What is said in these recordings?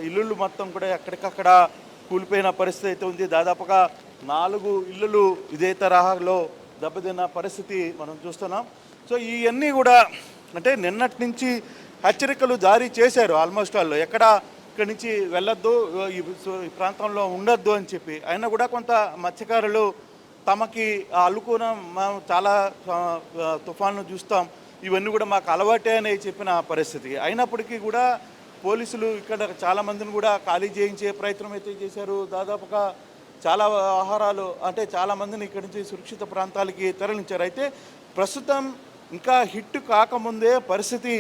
ఇల్లులు మొత్తం కూడా ఎక్కడికక్కడ కూలిపోయిన పరిస్థితి అయితే ఉంది. దాదాపుగా 4 ఇల్లులు ఇదే తరహాలో దెబ్బతిన్న పరిస్థితి మనం చూస్తున్నాం. సో ఇవన్నీ కూడా అంటే నిన్నటి నుంచి హెచ్చరికలు జారీ చేశారు ఆల్మోస్ట్ వాళ్ళు, ఎక్కడ ఇక్కడి నుంచి వెళ్ళొద్దు, ఈ ప్రాంతంలో ఉండొద్దు అని చెప్పి. అయినా కూడా కొంత మత్స్యకారులు తమకి అల్లుకున్న మేము చాలా తుఫాన్లు చూస్తాం, ఇవన్నీ కూడా మాకు అలవాటే అని చెప్పిన పరిస్థితి. అయినప్పటికీ కూడా పోలీసులు ఇక్కడ చాలామందిని కూడా ఖాళీ చేయించే ప్రయత్నం అయితే చేశారు. దాదాపుగా చాలా ఆహారాలు అంటే చాలామందిని ఇక్కడి నుంచి సురక్షిత ప్రాంతాలకి తరలించారు. అయితే ప్రస్తుతం ఇంకా హిట్ కాకముందే పరిస్థితి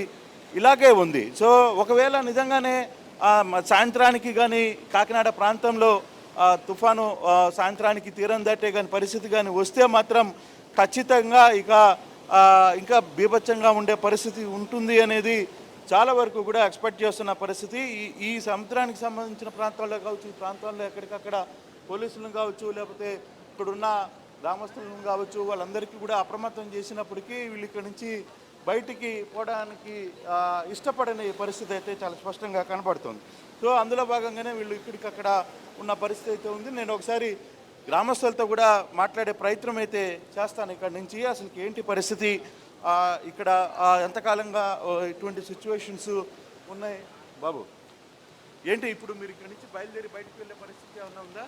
ఇలాగే ఉంది. సో ఒకవేళ నిజంగానే సాయంత్రానికి కానీ కాకినాడ ప్రాంతంలో తుఫాను సాయంత్రానికి తీరం దాటే కానీ పరిస్థితి కానీ వస్తే మాత్రం ఖచ్చితంగా ఇంకా బీభత్సంగా ఉండే పరిస్థితి ఉంటుంది అనేది చాలా వరకు కూడా ఎక్స్పెక్ట్ చేస్తున్న పరిస్థితి. ఈ సముద్రానికి సంబంధించిన ప్రాంతాల్లో కావచ్చు, ఈ ప్రాంతాల్లో ఎక్కడికక్కడ పోలీసులను కావచ్చు, లేకపోతే ఇక్కడున్న గ్రామస్తులను కావచ్చు, వాళ్ళందరికీ కూడా అప్రమత్తం చేసినప్పటికీ వీళ్ళు ఇక్కడి నుంచి బయటికి పోవడానికి ఇష్టపడని పరిస్థితి అయితే చాలా స్పష్టంగా కనపడుతుంది. సో అందులో భాగంగానే వీళ్ళు ఇక్కడికక్కడ ఉన్న పరిస్థితి అయితే ఉంది. నేను ఒకసారి గ్రామస్తులతో కూడా మాట్లాడే ప్రయత్నం అయితే చేస్తాను. ఇక్కడ నుంచి అసలు ఏంటి పరిస్థితి, ఇక్కడ ఎంతకాలంగా ఇటువంటి సిచ్యువేషన్స్ ఉన్నాయి. బాబు ఏంటి ఇప్పుడు మీరు ఇక్కడ నుంచి బయలుదేరి బయటకు వెళ్ళే పరిస్థితి ఏమన్నా ఉందా?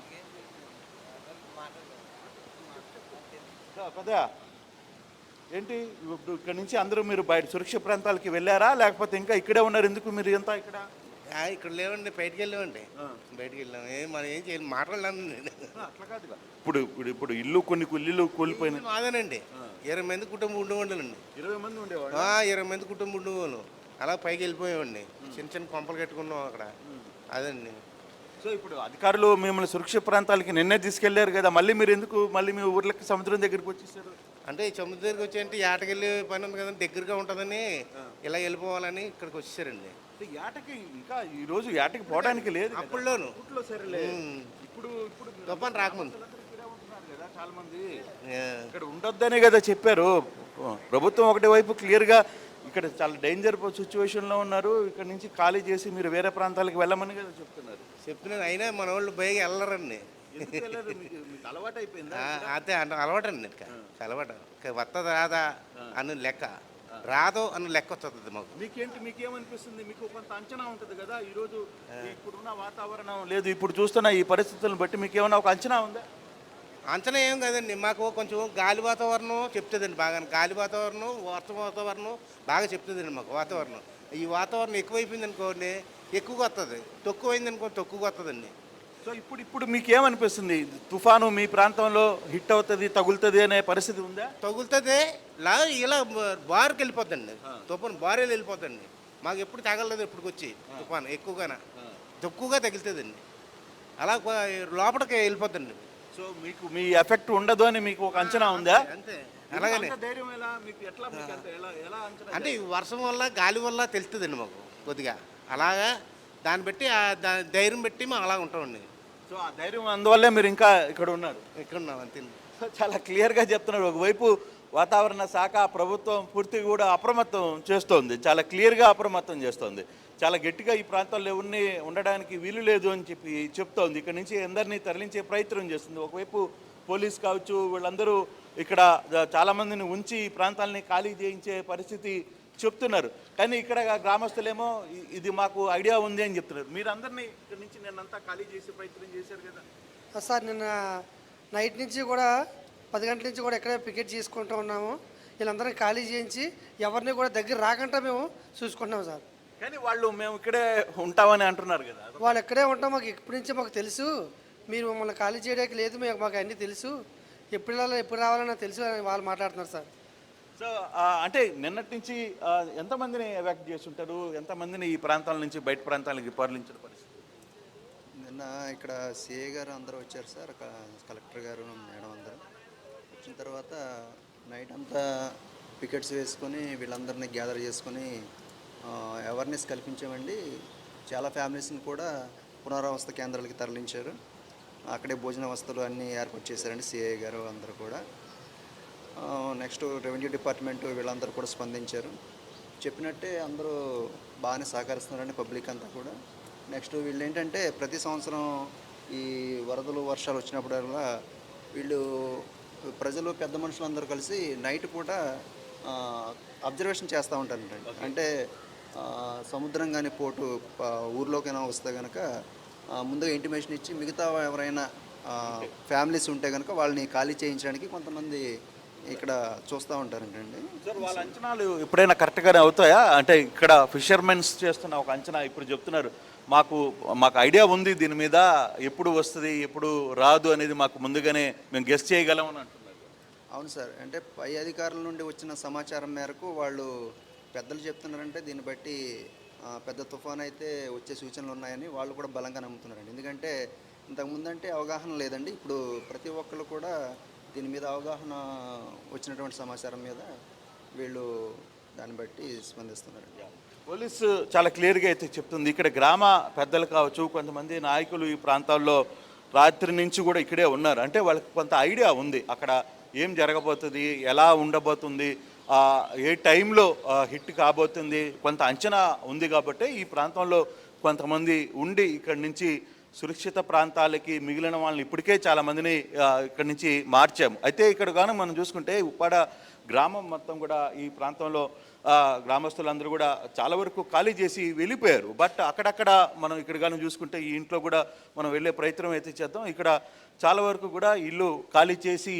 పెద్ద ఏంటి ఇప్పుడు ఇక్కడ నుంచి అందరూ మీరు బయట సురక్షిత ప్రాంతాలకి వెళ్ళారా, లేకపోతే ఇంకా ఇక్కడే ఉన్నారు? ఎందుకు మీరు ఎంత ఇక్కడ లేవండి, బయటికి వెళ్ళామండి. బయటికి వెళ్ళాము, మనం ఏం చేయాలి, మాట్లాడలేము. అట్లా కాదు, ఇప్పుడు ఇప్పుడు ఇప్పుడు ఇల్లు కొన్ని ఇల్లు కూలిపోయినాయి. మాదేనండి, 20 మంది కుటుంబం ఉండేవాళ్ళండి. 20 మంది ఉండేవాళ్ళు. 20 మంది కుటుంబం ఉండేవాళ్ళు. అలా పైకి వెళ్ళిపోయామండి. చిన్న చిన్న కొంపలు కట్టుకున్నాం అక్కడ. అదండి. సో ఇప్పుడు అధికారులు మిమ్మల్ని సురక్షిత ప్రాంతాలకి నిన్నే తీసుకెళ్లారు కదా, మళ్ళీ మీరు ఎందుకు మళ్ళీ మీ ఊర్లకి సముద్రం దగ్గరికి వచ్చేసారు? అంటే ఈ సముద్రం దగ్గరికి వచ్చి ఏటకెళ్ళే పని ఉంది కదండి, దగ్గరగా ఉంటుందని ఇలా వెళ్ళిపోవాలని ఇక్కడికి వచ్చేసారండి. ఏటకి ఇంకా ఈ రోజు ఏటకి పోవడానికి లేదు. అప్పుడులోను ఇప్పుడు ఇప్పుడు తుఫాను రాకముందు కదా చాలా మంది ఇక్కడ ఉండొద్దనే కదా చెప్పారు. ప్రభుత్వం ఒకటి వైపు క్లియర్గా ఇక్కడ చాలా డేంజర్ సిచ్యువేషన్లో ఉన్నారు, ఇక్కడ నుంచి ఖాళీ చేసి మీరు వేరే ప్రాంతాలకు వెళ్ళమని కదా చెప్తున్నారు. అయినా మన వాళ్ళు బయట వెళ్ళరండి. అలవాటు అయిపోయింది. అదే అలవాటు అండి, అలవాటు వస్తుంది రాదా అని లెక్క, రాదో అని లెక్క వస్తుంది మాకు. మీకేమనిపిస్తుంది? మీకు కొంత అంచనా ఉంటుంది కదా, ఈరోజు ఇప్పుడున్న వాతావరణం లేదు, ఇప్పుడు చూస్తున్న ఈ పరిస్థితులను బట్టి మీకు ఏమైనా ఒక అంచనా ఉందా? అంచనా ఏం కదండి, మాకు కొంచెం గాలి వాతావరణం చెప్తుందండి బాగా. గాలి వాతావరణం, వర్ష వాతావరణం బాగా చెప్తుందండి మాకు. వాతావరణం ఈ వాతావరణం ఎక్కువైపోయింది అనుకోండి ఎక్కువగా వస్తుంది, తక్కువైంది అనుకోండి తక్కువగా వస్తుందండి. సో ఇప్పుడు మీకు ఏమనిపిస్తుంది? తుఫాను మీ ప్రాంతంలో హిట్ అవుతుంది, తగులుతుంది అనే పరిస్థితి ఉందా? తగులుతుంది, ఇలా బారుకి వెళ్ళిపోద్దండి. తుఫాను బారులు వెళ్ళిపోద్దండి. మాకు ఎప్పుడు తగలలేదు, ఎప్పుడు వచ్చి తుఫాను తక్కువగా తగులుతుందండి, అలా లోపలికి వెళ్ళిపోద్దండి. సో మీకు మీ ఎఫెక్ట్ ఉండదు అని మీకు ఒక అంచనా ఉందా? అంతే. అలాగనే అంటే వర్షం వల్ల గాలి వల్ల తెలుస్తుందండి మాకు కొద్దిగా. అలాగా దాన్ని బట్టి ధైర్యం పెట్టి మేము అలా ఉంటామండి. సో ఆ ధైర్యం అందువల్లే మీరు ఇంకా ఇక్కడ ఉన్నాం అంతే. సో చాలా క్లియర్గా చెప్తున్నారు. ఒకవైపు వాతావరణ శాఖ ప్రభుత్వం పూర్తిగా కూడా అప్రమత్తం చేస్తోంది, చాలా క్లియర్గా అప్రమత్తం చేస్తోంది, చాలా గట్టిగా ఈ ప్రాంతాల్లో ఎవరిని ఉండడానికి వీలు లేదు అని చెప్తోంది. ఇక్కడ నుంచి అందరినీ తరలించే ప్రయత్నం చేస్తుంది. ఒకవైపు పోలీస్ కావచ్చు, వీళ్ళందరూ ఇక్కడ చాలామందిని ఉంచి ఈ ప్రాంతాలని ఖాళీ చేయించే పరిస్థితి చెప్తున్నారు. కానీ ఇక్కడ గ్రామస్తులేమో ఇది మాకు ఐడియా ఉంది అని చెప్తున్నారు. మీరు అందరినీ ఇక్కడ నుంచి నిన్నంతా ఖాళీ చేసే ప్రయత్నం చేశారు కదా సార్? నిన్న నైట్ నుంచి కూడా 10 గంటల నుంచి కూడా ఎక్కడే పికెట్ చేసుకుంటూ ఉన్నాము. వీళ్ళందరినీ ఖాళీ చేయించి ఎవరిని కూడా దగ్గర రాకుండా మేము చూసుకుంటున్నాం సార్. కానీ వాళ్ళు మేము ఇక్కడే ఉంటామని అంటున్నారు కదా. వాళ్ళు ఎక్కడే ఉంటాం, మాకు ఎప్పటి నుంచి మాకు తెలుసు, మీరు మమ్మల్ని ఖాళీ చేయడానికి లేదు, మాకు అన్నీ తెలుసు, ఎప్పుడు వెళ్ళాలో ఎప్పుడు రావాలన్నా తెలుసు అని వాళ్ళు మాట్లాడుతున్నారు సార్. సో అంటే నిన్నటి నుంచి ఎంతమందిని ఎవాక్ట్ చేస్తుంటారు, ఎంతమందిని ఈ ప్రాంతాల నుంచి బయట ప్రాంతాలకి తరలించిన పరిస్థితి? నిన్న ఇక్కడ సిఏ గారు అందరూ వచ్చారు సార్, కలెక్టర్ గారు మేడం అందరూ వచ్చిన తర్వాత నైట్ అంతా పికెట్స్ వేసుకొని వీళ్ళందరినీ గ్యాదర్ చేసుకొని అవేర్నెస్ కల్పించామండి. చాలా ఫ్యామిలీస్ని కూడా పునరావాస కేంద్రాలకి తరలించారు. అక్కడే భోజన వసతులు అన్నీ ఏర్పాటు చేశారండి సిఐ గారు అందరూ కూడా. నెక్స్ట్ రెవెన్యూ డిపార్ట్మెంట్ వీళ్ళందరూ కూడా స్పందించారు. చెప్పినట్టే అందరూ బాగానే సహకరిస్తున్నారండి, పబ్లిక్ అంతా కూడా. నెక్స్ట్ వీళ్ళు ఏంటంటే ప్రతి సంవత్సరం ఈ వరదలు వర్షాలు వచ్చినప్పుడల్లా వీళ్ళు ప్రజలు పెద్ద మనుషులందరూ కలిసి నైట్ పూట అబ్జర్వేషన్ చేస్తూ ఉంటారండి. అంటే సముద్రం కానీ పోటు ఊర్లోకైనా వస్తే కనుక ముందుగా ఇంటిమేషన్ ఇచ్చి మిగతా ఎవరైనా ఫ్యామిలీస్ ఉంటే కనుక వాళ్ళని ఖాళీ చేయించడానికి కొంతమంది ఇక్కడ చూస్తూ ఉంటారంటండి. సార్ వాళ్ళ అంచనాలు ఎప్పుడైనా కరెక్ట్గానే అవుతాయా? అంటే ఇక్కడ ఫిషర్మెన్స్ చేస్తున్న ఒక అంచనా ఇప్పుడు చెప్తున్నారు, మాకు ఐడియా ఉంది దీని మీద, ఎప్పుడు వస్తుంది ఎప్పుడు రాదు అనేది మాకు ముందుగానే మేము గెస్ చేయగలం అని అంటున్నారు. అవును సార్, అంటే పై అధికారుల నుండి వచ్చిన సమాచారం మేరకు వాళ్ళు పెద్దలు చెప్తున్నారంటే దీన్ని బట్టి పెద్ద తుఫాన్ అయితే వచ్చే సూచనలు ఉన్నాయని వాళ్ళు కూడా బలంగా నమ్ముతున్నారండి. ఎందుకంటే ఇంతకుముందు అంటే అవగాహన లేదండి, ఇప్పుడు ప్రతి ఒక్కళ్ళు కూడా దీని మీద అవగాహన వచ్చినటువంటి సమాచారం మీద వీళ్ళు దాన్ని బట్టి స్పందిస్తున్నారు. పోలీసు చాలా క్లియర్గా అయితే చెప్తుంది. ఇక్కడ గ్రామ పెద్దలు కావచ్చు, కొంతమంది నాయకులు ఈ ప్రాంతాల్లో రాత్రి నుంచి కూడా ఇక్కడే ఉన్నారు. అంటే వాళ్ళకి కొంత ఐడియా ఉంది అక్కడ ఏం జరగబోతుంది, ఎలా ఉండబోతుంది, ఏ టైంలో హిట్ కాబోతుంది, కొంత అంచనా ఉంది. కాబట్టి ఈ ప్రాంతంలో కొంతమంది ఉండి ఇక్కడి నుంచి సురక్షిత ప్రాంతాలకి మిగిలిన వాళ్ళని ఇప్పటికే చాలామందిని ఇక్కడి నుంచి మార్చాము. అయితే ఇక్కడ కానీ మనం చూసుకుంటే ఉప్పాడ గ్రామం మొత్తం కూడా ఈ ప్రాంతంలో గ్రామస్తులందరూ కూడా చాలా వరకు ఖాళీ చేసి వెళ్ళిపోయారు. బట్ అక్కడక్కడ మనం ఇక్కడ కానీ చూసుకుంటే ఈ ఇంట్లో కూడా మనం వెళ్ళే ప్రయత్నం అయితే చేద్దాం. ఇక్కడ చాలా వరకు కూడా ఇల్లు ఖాళీ చేసి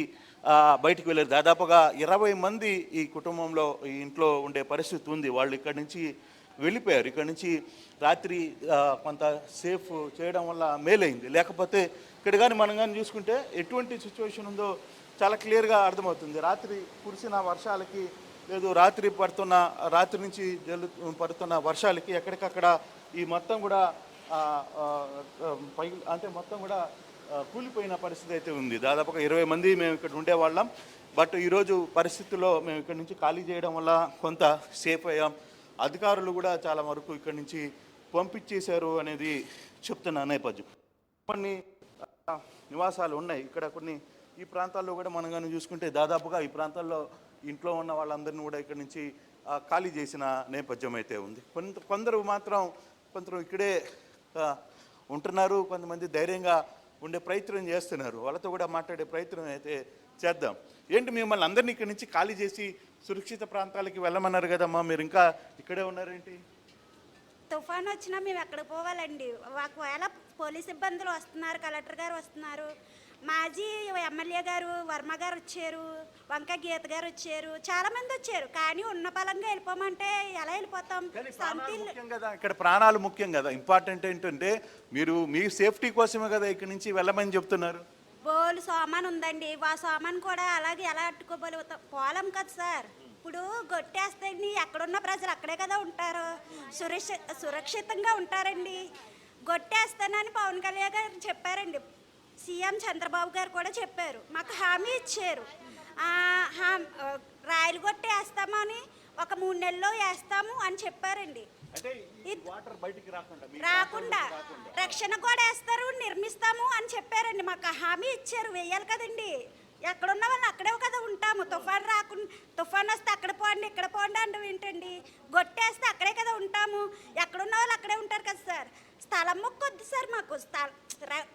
బయటికి వెళ్ళారు. దాదాపుగా 20 మంది ఈ కుటుంబంలో ఈ ఇంట్లో ఉండే పరిస్థితి ఉంది. వాళ్ళు ఇక్కడి నుంచి వెళ్ళిపోయారు. ఇక్కడ నుంచి రాత్రి కొంత సేఫ్ చేయడం వల్ల మేలైంది. లేకపోతే ఇక్కడ కానీ మనం కానీ చూసుకుంటే ఎటువంటి సిచ్యువేషన్ ఉందో చాలా క్లియర్గా అర్థమవుతుంది. రాత్రి కురిసిన వర్షాలకి లేదు రాత్రి నుంచి పడుతున్న వర్షాలకి ఎక్కడికక్కడ ఈ మొత్తం కూడా అంటే మొత్తం కూడా కూలిపోయిన పరిస్థితి అయితే ఉంది. దాదాపుగా 20 మంది మేము ఇక్కడ ఉండేవాళ్ళం. బట్ ఈరోజు పరిస్థితుల్లో మేము ఇక్కడ నుంచి ఖాళీ చేయడం వల్ల కొంత సేఫ్ అయ్యాం. అధికారులు కూడా చాలా వరకు ఇక్కడి నుంచి పంపించేశారు అనేది చెప్తున్న నేపథ్యం. కొన్ని నివాసాలు ఉన్నాయి ఇక్కడ, కొన్ని ఈ ప్రాంతాల్లో కూడా మనం కానీ చూసుకుంటే దాదాపుగా ఈ ప్రాంతాల్లో ఇంట్లో ఉన్న వాళ్ళందరినీ కూడా ఇక్కడి నుంచి ఖాళీ చేసిన నేపథ్యం అయితే ఉంది. కొందరు ఇక్కడే ఉంటున్నారు, కొంతమంది ధైర్యంగా ఉండే ప్రయత్నం చేస్తున్నారు. వాళ్ళతో కూడా మాట్లాడే ప్రయత్నం అయితే చేద్దాం. ఏంటి మిమ్మల్ని అందరినీ ఇక్కడి నుంచి ఖాళీ చేసి సురక్షిత ప్రాంతాలకి వెళ్ళమన్నారు కదమ్మా, మీరు ఇంకా ఇక్కడే ఉన్నారేంటి? తుఫాన్ వచ్చినా మేము ఎక్కడికి పోవాలండి? ఒకవేళ పోలీస్ సిబ్బందులు వస్తున్నారు, కలెక్టర్ గారు వస్తున్నారు, మాజీ ఎమ్మెల్యే గారు వర్మ గారు వచ్చారు, వంక గీత గారు వచ్చారు, చాలా మంది వచ్చారు. కానీ ఉన్న బలంగా వెళ్ళిపోమంటే ఎలా వెళ్ళిపోతాం? ఇక్కడ ప్రాణాలు ముఖ్యం కదా. ఇంపార్టెంట్ ఏంటంటే మీరు మీ సేఫ్టీ కోసమే కదా ఇక్కడి నుంచి వెళ్ళమని చెప్తున్నారు. బోలు సామాన్ ఉందండి, ఆ సామాన్ కూడా అలాగే ఎలా అట్టుకోబోలుగుతాం? పోలేం కదా సార్. ఇప్పుడు గొట్టేస్తే ఎక్కడున్న ప్రజలు అక్కడే కదా ఉంటారు, సురక్షితంగా ఉంటారండి. గొట్టేస్తానని పవన్ కళ్యాణ్ గారు చెప్పారండి, సీఎం చంద్రబాబు గారు కూడా చెప్పారు, మాకు హామీ ఇచ్చారు. రాయలు కొట్టి వేస్తామని ఒక 3 నెలల్లో వేస్తాము అని చెప్పారండి. రాకుండా రక్షణ కూడా వేస్తారు, నిర్మిస్తాము అని చెప్పారండి. మాకు హామీ ఇచ్చారు, వేయాలి కదండి. ఎక్కడున్న వాళ్ళు అక్కడే కదా ఉంటాము. తుఫాన్ వస్తే అక్కడ పోండి ఇక్కడ పోండి అంటే ఏంటండి? గొట్టేస్తే అక్కడే కదా ఉంటాము. ఎక్కడున్న వాళ్ళు అక్కడే ఉంటారు కదా సార్. స్థలం మొక్కొద్దు సార్ మాకు.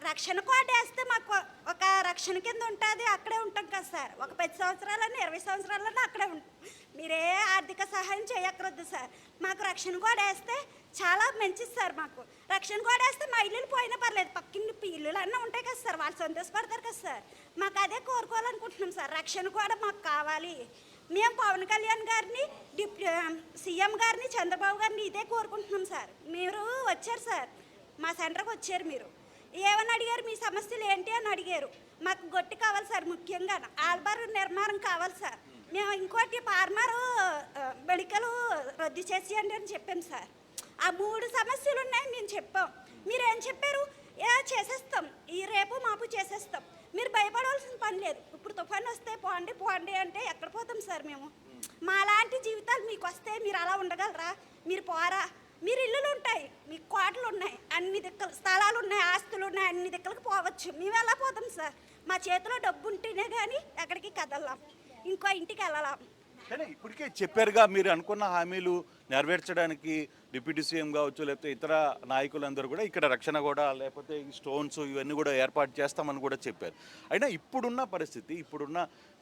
రక్షణ కోట వేస్తే మాకు ఒక రక్షణ కింద ఉంటుంది, అక్కడే ఉంటాం కదా సార్. ఒక 10 సంవత్సరాలన్నా 20 సంవత్సరాలన్నా అక్కడే ఉంటాం. మీరే ఆర్థిక సహాయం చేయక్కరొద్దు సార్. మాకు రక్షణ కోట వేస్తే చాలా మంచిది సార్. మాకు రక్షణ కోట వేస్తే మా ఇల్లులు పోయినా పర్లేదు, పక్కింటి ఇల్లులు అన్నీ ఉంటాయి కదా సార్, వాళ్ళు సంతోషపడతారు కదా సార్. మాకు అదే కోరుకోవాలనుకుంటున్నాం సార్. రక్షణ కూడా మాకు కావాలి. మేము పవన్ కళ్యాణ్ గారిని, సీఎం గారిని, చంద్రబాబు గారిని ఇదే కోరుకుంటున్నాం సార్. మీరు వచ్చారు సార్, మా సెంటర్కి వచ్చారు, మీరు ఏమని అడిగారు? మీ సమస్యలు ఏంటి అని అడిగారు. మాకు గొట్టి కావాలి సార్, ముఖ్యంగా ఆల్బార్ నిర్మాణం కావాలి సార్. మేము ఇంకోటి ఫార్మరు మెడికల్ రద్దు చేసేయండి అని చెప్పాం సార్. ఆ 3 సమస్యలు ఉన్నాయని మేము చెప్పాం. మీరేం చెప్పారు? చేసేస్తాం, ఈ రేపు మాపు చేసేస్తాం, మీరు భయపడవలసిన పని లేదు. ఇప్పుడు తుఫాన్ వస్తే పోండి అంటే ఎక్కడ పోతాం సార్ మేము? మా లాంటి జీవితాలు మీకు వస్తే మీరు అలా ఉండగలరా? మీరు పోరా? మీరు ఇల్లులు ఉంటాయి, మీకు కోటలు ఉన్నాయి, అన్ని దిక్కలు స్థలాలు ఉన్నాయి, ఆస్తులు ఉన్నాయి, అన్ని దిక్కలకు పోవచ్చు. మేము ఎలా పోతాం సార్? మా చేతిలో డబ్బు ఉంటేనే కానీ ఎక్కడికి కదలాం, ఇంకో ఇంటికి వెళ్ళలాం. కానీ ఇప్పటికే చెప్పారుగా, మీరు అనుకున్న హామీలు నెరవేర్చడానికి డిప్యూటీ సీఎం కావచ్చు లేకపోతే ఇతర నాయకులందరూ కూడా ఇక్కడ రక్షణ కూడా లేకపోతే ఈ స్టోన్స్ ఇవన్నీ కూడా ఏర్పాటు చేస్తామని కూడా చెప్పారు. అయినా ఇప్పుడున్న పరిస్థితి, ఇప్పుడున్న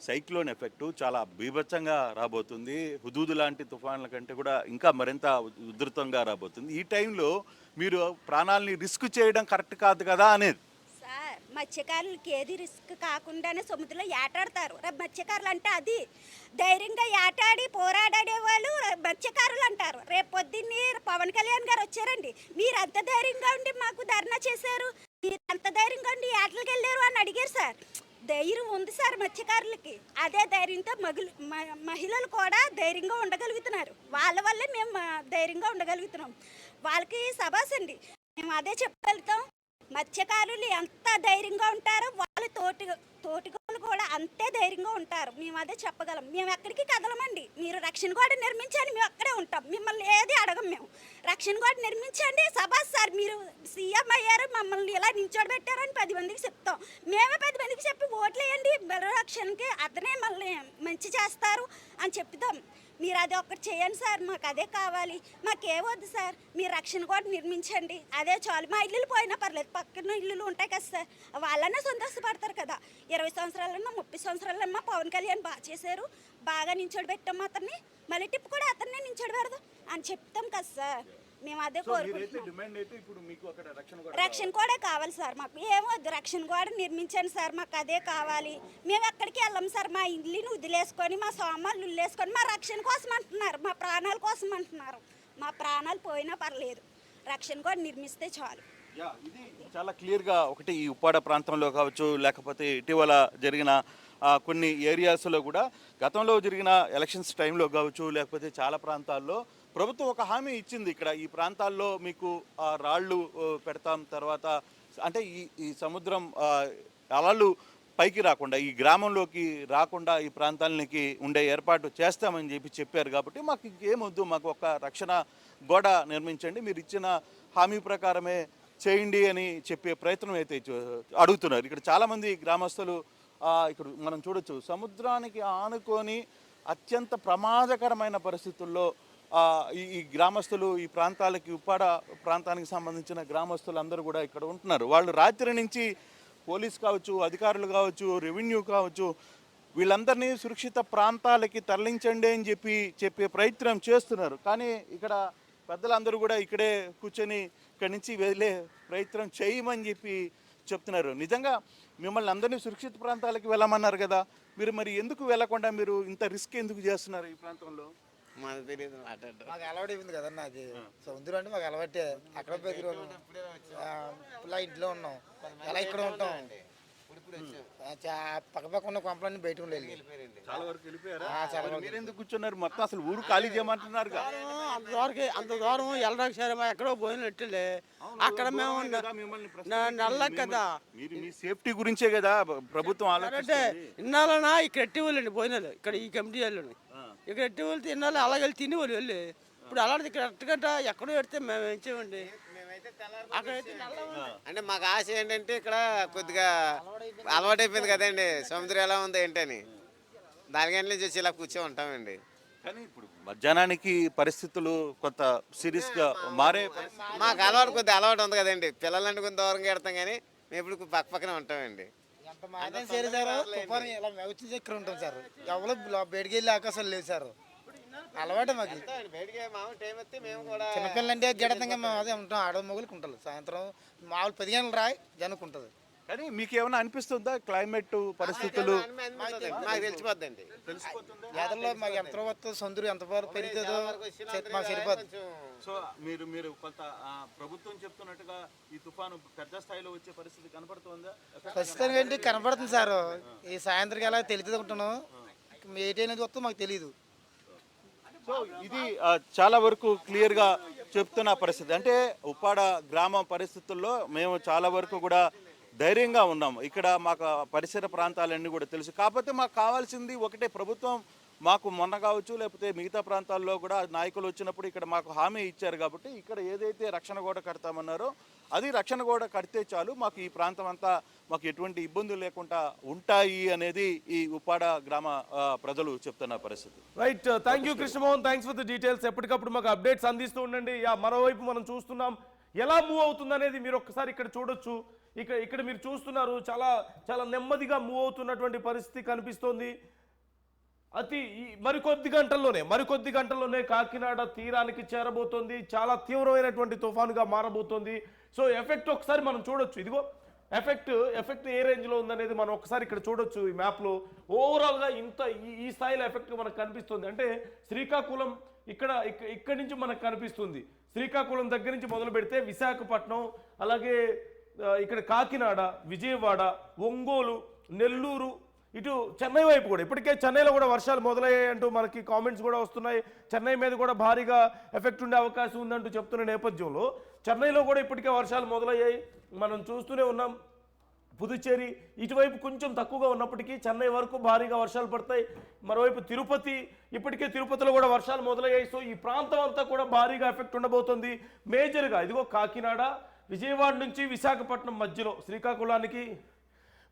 సైక్లోన్ ఎఫెక్టు చాలా బీభత్సంగా రాబోతుంది. హుదూద్ లాంటి తుఫాన్ల కంటే కూడా ఇంకా మరింత ఉధృతంగా రాబోతుంది. ఈ టైంలో మీరు ప్రాణాలని రిస్క్ చేయడం కరెక్ట్ కాదు కదా అనేది. సార్ మత్స్యకారులకి ఏది రిస్క్ కాకుండానే సముద్రంలో ఏటాడతారు. రేపు మత్స్యకారులు అంటే అది ధైర్యంగా ఏటాడి పోరాడే వాళ్ళు మత్స్యకారులు అంటారు. రేపు పొద్దున్నే పవన్ కళ్యాణ్ గారు వచ్చారండి, మీరు అంత ధైర్యంగా ఉండి మాకు ధర్నా చేశారు, మీరు అంత ధైర్యంగా ఉండి ఏటలకు వెళ్ళారు అని అడిగారు సార్. ధైర్యం ఉంది సార్ మత్స్యకారులకి. అదే ధైర్యంతో మహిళలు కూడా ధైర్యంగా ఉండగలుగుతున్నారు. వాళ్ళ వల్లే మేము ధైర్యంగా ఉండగలుగుతున్నాం. వాళ్ళకి సభాస్ అండి, మేము అదే చెప్పగలుగుతాం. మత్స్యకారులు ఎంత ధైర్యంగా ఉంటారో వాళ్ళు తోటికోళ్ళు కూడా అంతే ధైర్యంగా ఉంటారు. మేము అదే చెప్పగలం. మేము ఎక్కడికి కదలమండి. మీరు రక్షణ గోడ నిర్మించండి, మేము అక్కడే ఉంటాం. మిమ్మల్ని ఏది అడగం. మేము రక్షణ గోడ నిర్మించండి, సభాస్ సార్ మీరు సీఎం అయ్యారు, మమ్మల్ని ఇలా నించోబెట్టారని 10 మందికి చెప్తాం. మేమే 10 మందికి చెప్పి ఓట్లు వేయండి రక్షణకి, అతనే మళ్ళీ మంచి చేస్తారు అని చెప్తాం. మీరు అది ఒక్కటి చేయండి సార్, మాకు అదే కావాలి. మాకేవద్దు సార్, మీరు రక్షణ కూడా నిర్మించండి, అదే చాలు. మా ఇల్లులు పోయినా పర్లేదు, పక్కన ఇల్లులు ఉంటాయి కదా సార్, వాళ్ళనే సంతోషపడతారు కదా. 20 సంవత్సరాలన్నా 30 సంవత్సరాలన్నా పవన్ కళ్యాణ్ బాగా చేశారు, బాగా నించోడి పెట్టాము అతన్ని, మళ్ళీ టిప్పు కూడా అతన్నే నించోడి పెడదాం అని చెప్తాం కదా సార్. మేము అదే కోరుకుంటున్నాం. రక్షణ కూడా కావాలి సార్, మాకు ఏమొద్దు, రక్షణ కూడా నిర్మించండి సార్, మాకు అదే కావాలి. మేము ఎక్కడికి వెళ్ళాం సార్, మా ఇల్లుని వదిలేసుకొని మా సామాన్లు వదిలేసుకొని మా రక్షణ కోసం అంటున్నారు, మా ప్రాణాల కోసం అంటున్నారు. మా ప్రాణాలు పోయినా పర్లేదు, రక్షణ కూడా నిర్మిస్తే చాలు. ఇది చాలా క్లియర్గా ఒకటి ఈ ఉప్పాడ ప్రాంతంలో కావచ్చు లేకపోతే ఇటీవల జరిగిన కొన్ని ఏరియాస్లో కూడా గతంలో జరిగిన ఎలక్షన్స్ టైంలో కావచ్చు లేకపోతే చాలా ప్రాంతాల్లో ప్రభుత్వం ఒక హామీ ఇచ్చింది. ఇక్కడ ఈ ప్రాంతాల్లో మీకు రాళ్ళు పెడతాం, తర్వాత అంటే ఈ సముద్రం అలలు పైకి రాకుండా ఈ గ్రామంలోకి రాకుండా ఈ ప్రాంతాలకి ఉండే ఏర్పాటు చేస్తామని చెప్పారు. కాబట్టి మాకు ఇంకేమొద్దు, మాకు ఒక రక్షణ గోడ నిర్మించండి, మీరు ఇచ్చిన హామీ ప్రకారమే చేయండి అని చెప్పే ప్రయత్నం అయితే అడుగుతున్నారు. ఇక్కడ చాలామంది గ్రామస్తులు ఇక్కడ మనం చూడొచ్చు, సముద్రానికి ఆనుకొని అత్యంత ప్రమాదకరమైన పరిస్థితుల్లో ఈ గ్రామస్తులు ఈ ప్రాంతాలకి ఉప్పాడ ప్రాంతానికి సంబంధించిన గ్రామస్తులు అందరూ కూడా ఇక్కడ ఉంటున్నారు. వాళ్ళు రాత్రి నుంచి పోలీస్ కావచ్చు, అధికారులు కావచ్చు, రెవెన్యూ కావచ్చు, వీళ్ళందరినీ సురక్షిత ప్రాంతాలకి తరలించండి అని చెప్పే ప్రయత్నం చేస్తున్నారు. కానీ ఇక్కడ పెద్దలందరూ కూడా ఇక్కడే కూర్చొని ఇక్కడి నుంచి వెళ్ళే ప్రయత్నం చేయమని చెప్తున్నారు. నిజంగా మిమ్మల్ని అందరినీ సురక్షిత ప్రాంతాలకు వెళ్ళమన్నారు కదా, మీరు మరి ఎందుకు వెళ్ళకుండా మీరు ఇంత రిస్క్ ఎందుకు చేస్తున్నారు ఈ ప్రాంతంలో? మాకు తెలియదు, మాకు అలవాటు అయిపోయింది కదన్న, అది సముద్రం అంటే మాకు అలవాటే. అక్కడ ఇలా ఇంట్లో ఉన్నాం, అలా ఇక్కడ ఉంటాం, పక్క ఉన్న కొంపలన్నీ బయట ఉండేది. చాలా వరకు వెళ్ళిపోయారా? మీరు ఎందుకు కూర్చున్నారు? మొత్తం అసలు ఊరు ఖాళీ చేయమంటున్నారు. అంత దూరం వెళ్ళడానికి సరే ఎక్కడో పోయినట్లే, అక్కడ మేము నల్ల కదా. మీరు మీ సేఫ్టీ గురించే కదా ప్రభుత్వం అంటే ఇన్నాళ్ళనా ఇక్కడ ఎట్టి వాళ్ళండి పోయినారు, ఇక్కడ ఈ కమిటీ వాళ్ళు ఇక్కడ ఎట్టి వాళ్ళు తిన్నాళ్ళు అలాగే తిని వాళ్ళు వెళ్ళి. ఇప్పుడు అలాంటిది ఇక్కడ ఎట్టగంట ఎక్కడో పెడితే మేము ఏం చేయమండి. అంటే మాకు ఆశ ఏంటంటే ఇక్కడ కొద్దిగా అలవాటైపోయింది కదండి సముద్రం ఎలా ఉంది ఏంటని, దానికంటే చూసి ఇలా కూర్చో ఉంటామండి. కానీ ఇప్పుడు మధ్యాహ్నానికి పరిస్థితులు కొంత సీరియస్గా మారే, మాకు అలవాటు కొద్దిగా అలవాటు ఉంది కదండి, పిల్లలంటే కొంత దూరంగా పెడతాం కానీ మేము ఇప్పుడు పక్క పక్కనే ఉంటామండి. ఎంత మాత్రం సరే సార్, తుఫాను ఇలా వచ్చి ఇక్కడ ఉంటాం సార్, ఎవరు బయటికి వెళ్ళే అవకాశాలు లేవు సార్, అలవాటు మాకు. చిన్నపిల్లలు అంటే గడతంగా మేము అదే ఉంటాం, ఆడ మొగులకి ఉంటుంది, సాయంత్రం మామూలు 10 గంటలు రాయి జనకు ఉంటుంది. కానీ మీకు ఏమైనా అనిపిస్తుందా క్లైమేట్ పరిస్థితులు? మాకు తెలిసిపోద్దండి, ఎదలో మాకు ఎంత వస్తుంది, సొందరు ఎంత వరకు పెరుగుతుందో మాకు సరిపోతుంది. సో మీరు కొంత ప్రభుత్వం చెప్తున్నట్టుగా ఈ తుఫాను పెద్ద స్థాయిలో వచ్చే పరిస్థితి కనపడుతుందా? ప్రస్తుతానికి ఏంటి కనపడుతుంది సార్, ఈ సాయంత్రం ఎలా తెలుస్తుంది ఉంటున్నాం, ఏటైనది వస్తుందో మాకు తెలియదు. సో ఇది చాలా వరకు క్లియర్గా చెప్తున్న పరిస్థితి. అంటే ఉప్పాడ గ్రామం పరిస్థితుల్లో మేము చాలా వరకు కూడా ధైర్యంగా ఉన్నాం. ఇక్కడ మాకు పరిసర ప్రాంతాలన్నీ కూడా తెలుసు. కాకపోతే మాకు కావాల్సింది ఒకటే, ప్రభుత్వం మాకు మొన్న కావచ్చు లేకపోతే మిగతా ప్రాంతాల్లో కూడా నాయకులు వచ్చినప్పుడు ఇక్కడ మాకు హామీ ఇచ్చారు. కాబట్టి ఇక్కడ ఏదైతే రక్షణ గోడ కడతామన్నారో అది రక్షణ గోడ కడితే చాలు, మాకు ఈ ప్రాంతం అంతా మాకు ఎటువంటి ఇబ్బందులు లేకుండా ఉంటాయి అనేది ఈ ఉప్పాడ గ్రామ ప్రజలు చెప్తున్న పరిస్థితి. Right, thank you Krishnamohan, thanks for the details. ఎప్పటికప్పుడు మాకు అప్డేట్స్ అందిస్తూ ఉండండి. మరోవైపు మనం చూస్తున్నాం ఎలా మూవ్ అవుతుంది అనేది మీరు ఒక్కసారి ఇక్కడ చూడొచ్చు. ఇక్కడ మీరు చూస్తున్నారు, చాలా చాలా నెమ్మదిగా మూవ్ అవుతున్నటువంటి పరిస్థితి కనిపిస్తోంది. మరికొద్ది గంటల్లోనే కాకినాడ తీరానికి చేరబోతోంది. చాలా తీవ్రమైనటువంటి తుఫానుగా మారబోతోంది. సో ఎఫెక్ట్ ఒకసారి మనం చూడొచ్చు. ఇదిగో ఎఫెక్ట్ ఏ రేంజ్లో ఉందనేది మనం ఒకసారి ఇక్కడ చూడొచ్చు. ఈ మ్యాప్లో ఓవరాల్గా ఈ స్థాయిలో ఎఫెక్ట్ మనకు కనిపిస్తుంది. అంటే శ్రీకాకుళం ఇక్కడి నుంచి మనకు కనిపిస్తుంది. శ్రీకాకుళం దగ్గర నుంచి మొదలు పెడితే విశాఖపట్నం, అలాగే ఇక్కడ కాకినాడ, విజయవాడ, ఒంగోలు, నెల్లూరు, ఇటు చెన్నై వైపు కూడా ఇప్పటికే చెన్నైలో కూడా వర్షాలు మొదలయ్యాయి అంటూ మనకి కామెంట్స్ కూడా వస్తున్నాయి. చెన్నై మీద కూడా భారీగా ఎఫెక్ట్ ఉండే అవకాశం ఉందంటూ చెప్తున్న నేపథ్యంలో చెన్నైలో కూడా ఇప్పటికే వర్షాలు మొదలయ్యాయి, మనం చూస్తూనే ఉన్నాం. పుదుచ్చేరి ఇటువైపు కొంచెం తక్కువగా ఉన్నప్పటికీ చెన్నై వరకు భారీగా వర్షాలు పడతాయి. మరోవైపు తిరుపతి, ఇప్పటికే తిరుపతిలో కూడా వర్షాలు మొదలయ్యాయి. సో ఈ ప్రాంతం అంతా కూడా భారీగా ఎఫెక్ట్ ఉండబోతుంది. మేజర్గా ఇదిగో కాకినాడ, విజయవాడ నుంచి విశాఖపట్నం మధ్యలో, శ్రీకాకుళానికి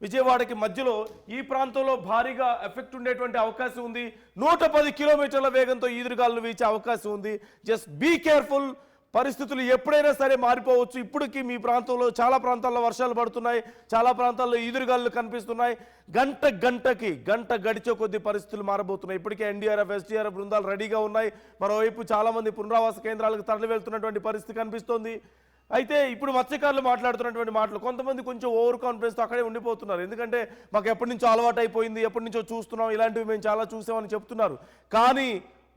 విజయవాడకి మధ్యలో ఈ ప్రాంతంలో భారీగా ఎఫెక్ట్ ఉండేటువంటి అవకాశం ఉంది. 110 కిలోమీటర్ల వేగంతో ఈదురుగాలు వీచే అవకాశం ఉంది. Just be careful. పరిస్థితులు ఎప్పుడైనా సరే మారిపోవచ్చు. ఇప్పటికీ మీ ప్రాంతంలో చాలా ప్రాంతాల్లో వర్షాలు పడుతున్నాయి, చాలా ప్రాంతాల్లో ఈదురుగాలు కనిపిస్తున్నాయి. గంట గడిచే కొద్ది పరిస్థితులు మారబోతున్నాయి. ఇప్పటికే ఎన్డీఆర్ఎఫ్, ఎస్డీఆర్ఎఫ్ బృందాలు రెడీగా ఉన్నాయి. మరోవైపు చాలామంది పునరావాస కేంద్రాలకు తరలి వెళ్తున్నటువంటి పరిస్థితి కనిపిస్తోంది. అయితే ఇప్పుడు మత్స్యకారులు మాట్లాడుతున్నటువంటి మాటలు, కొంతమంది కొంచెం ఓవర్ కాన్ఫిడెన్స్తో అక్కడే ఉండిపోతున్నారు. ఎందుకంటే మాకు ఎప్పటి నుంచో అలవాటు అయిపోయింది, ఎప్పటి నుంచో చూస్తున్నాం, ఇలాంటివి మేము చాలా చూసామని చెప్తున్నారు. కానీ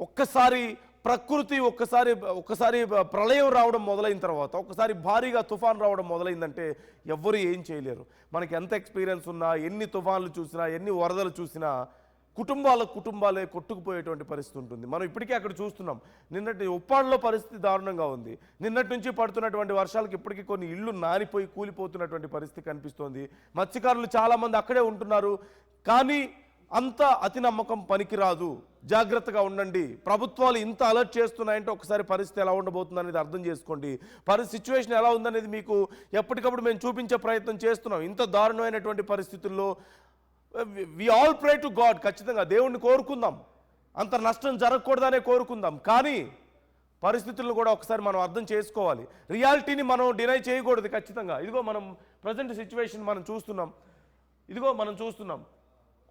ఒక్కసారి ప్రకృతి ఒక్కసారి ప్రళయం రావడం మొదలైన తర్వాత, ఒక్కసారి భారీగా తుఫాన్ రావడం మొదలైందంటే ఎవ్వరు ఏం చేయలేరు. మనకి ఎంత ఎక్స్పీరియన్స్ ఉన్నా, ఎన్ని తుఫాన్లు చూసినా, ఎన్ని వరదలు చూసినా కుటుంబాలే కొట్టుకుపోయేటువంటి పరిస్థితి ఉంటుంది. మనం ఇప్పటికే అక్కడ చూస్తున్నాం. నిన్నటి ఉప్పాడలో పరిస్థితి దారుణంగా ఉంది. నిన్నటి నుంచి పడుతున్నటువంటి వర్షాలకు ఇప్పటికీ కొన్ని ఇళ్ళు నానిపోయి కూలిపోతున్నటువంటి పరిస్థితి కనిపిస్తోంది. మత్స్యకారులు చాలామంది అక్కడే ఉంటున్నారు. కానీ అంత అతి నమ్మకం పనికిరాదు, జాగ్రత్తగా ఉండండి. ప్రభుత్వాలు ఇంత అలర్ట్ చేస్తున్నాయంటే ఒకసారి పరిస్థితి ఎలా ఉండబోతుంది అనేది అర్థం చేసుకోండి. సిచ్యువేషన్ ఎలా ఉందనేది మీకు ఎప్పటికప్పుడు మేము చూపించే ప్రయత్నం చేస్తున్నాం. ఇంత దారుణమైనటువంటి పరిస్థితుల్లో we all pray to god. ఖచ్చితంగా దేవుణ్ణి కోరుకుందాం, అంత నష్టం జరగకూడదనే కోరుకుందాం. కానీ పరిస్థితులను కూడా ఒకసారి మనం అర్థం చేసుకోవాలి. రియాలిటీని మనం డినై చేయకూడదు ఖచ్చితంగా. ఇదిగో మనం ప్రజెంట్ సిచ్యువేషన్ మనం చూస్తున్నాం.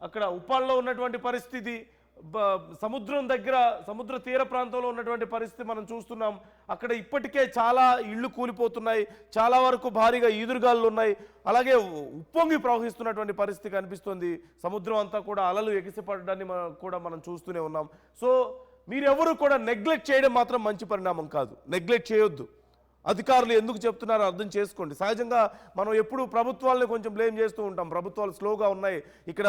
అక్కడ ఉప్పాడలో ఉన్నటువంటి పరిస్థితి, సముద్ర తీర ప్రాంతంలో ఉన్నటువంటి పరిస్థితి మనం చూస్తున్నాం. అక్కడ ఇప్పటికే చాలా ఇళ్ళు కూలిపోతున్నాయి, చాలా వరకు భారీగా ఈదురుగాలు ఉన్నాయి. అలాగే ఉప్పొంగి ప్రవహిస్తున్నటువంటి పరిస్థితి కనిపిస్తుంది. సముద్రం అంతా కూడా అలలు ఎగిసిపడడాన్ని కూడా మనం చూస్తూనే ఉన్నాం. సో మీరెవరు కూడా నెగ్లెక్ట్ చేయడం మాత్రం మంచి పరిణామం కాదు. నెగ్లెక్ట్ చేయొద్దు. అధికారులు ఎందుకు చెప్తున్నారో అర్థం చేసుకోండి. సహజంగా మనం ఎప్పుడు ప్రభుత్వాలని కొంచెం బ్లేమ్ చేస్తూ ఉంటాం, ప్రభుత్వాలు స్లోగా ఉన్నాయి, ఇక్కడ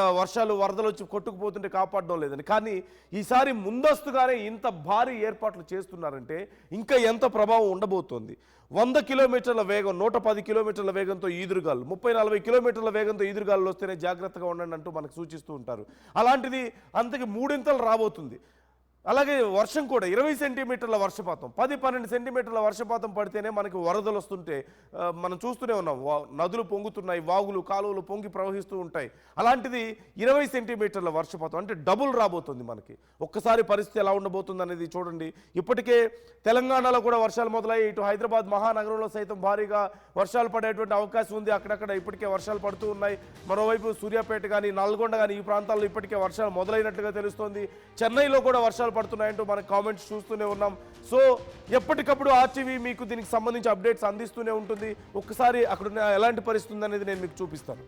వరదలు వచ్చి కొట్టుకుపోతుంటే కాపాడడం లేదని. కానీ ఈసారి ముందస్తుగానే ఇంత భారీ ఏర్పాట్లు చేస్తున్నారంటే ఇంకా ఎంత ప్రభావం ఉండబోతోంది. 100 కిలోమీటర్ల వేగం, 110 కిలోమీటర్ల వేగంతో ఈదురుగాలు, 30-40 కిలోమీటర్ల వేగంతో ఈదురుగాలు వస్తేనే జాగ్రత్తగా ఉండండి అంటూ మనకు సూచిస్తూ ఉంటారు. అలాంటిది అంతకి 3 ఇంతలు రాబోతుంది. అలాగే వర్షం కూడా 20 సెంటీమీటర్ల వర్షపాతం, 10-12 సెంటీమీటర్ల వర్షపాతం పడితేనే మనకి వరదలు వస్తుంటే మనం చూస్తూనే ఉన్నాం. నదులు పొంగుతున్నాయి, వాగులు కాలువలు పొంగి ప్రవహిస్తూ ఉంటాయి. అలాంటిది 20 సెంటీమీటర్ల వర్షపాతం అంటే డబుల్ రాబోతుంది మనకి. ఒక్కసారి పరిస్థితి ఎలా ఉండబోతుంది అనేది చూడండి. ఇప్పటికే తెలంగాణలో కూడా వర్షాలు మొదలయ్యాయి. ఇటు హైదరాబాద్ మహానగరంలో సైతం భారీగా వర్షాలు పడేటువంటి అవకాశం ఉంది. అక్కడక్కడ ఇప్పటికే వర్షాలు పడుతూ ఉన్నాయి. మరోవైపు సూర్యాపేట కానీ, నల్గొండ కానీ ఈ ప్రాంతాల్లో ఇప్పటికే వర్షాలు మొదలైనట్లుగా తెలుస్తోంది. చెన్నైలో కూడా వర్షాలు పడుతున్నాయంటూ మన కామెంట్స్ చూస్తూనే ఉన్నాం. సో ఎప్పటికప్పుడు ఆర్టీవీ మీకు దీనికి సంబంధించి అప్డేట్స్ అందిస్తూనే ఉంటుంది. ఒక్కసారి అక్కడ ఎలాంటి పరిస్థితి ఉందనేది నేను మీకు చూపిస్తాను.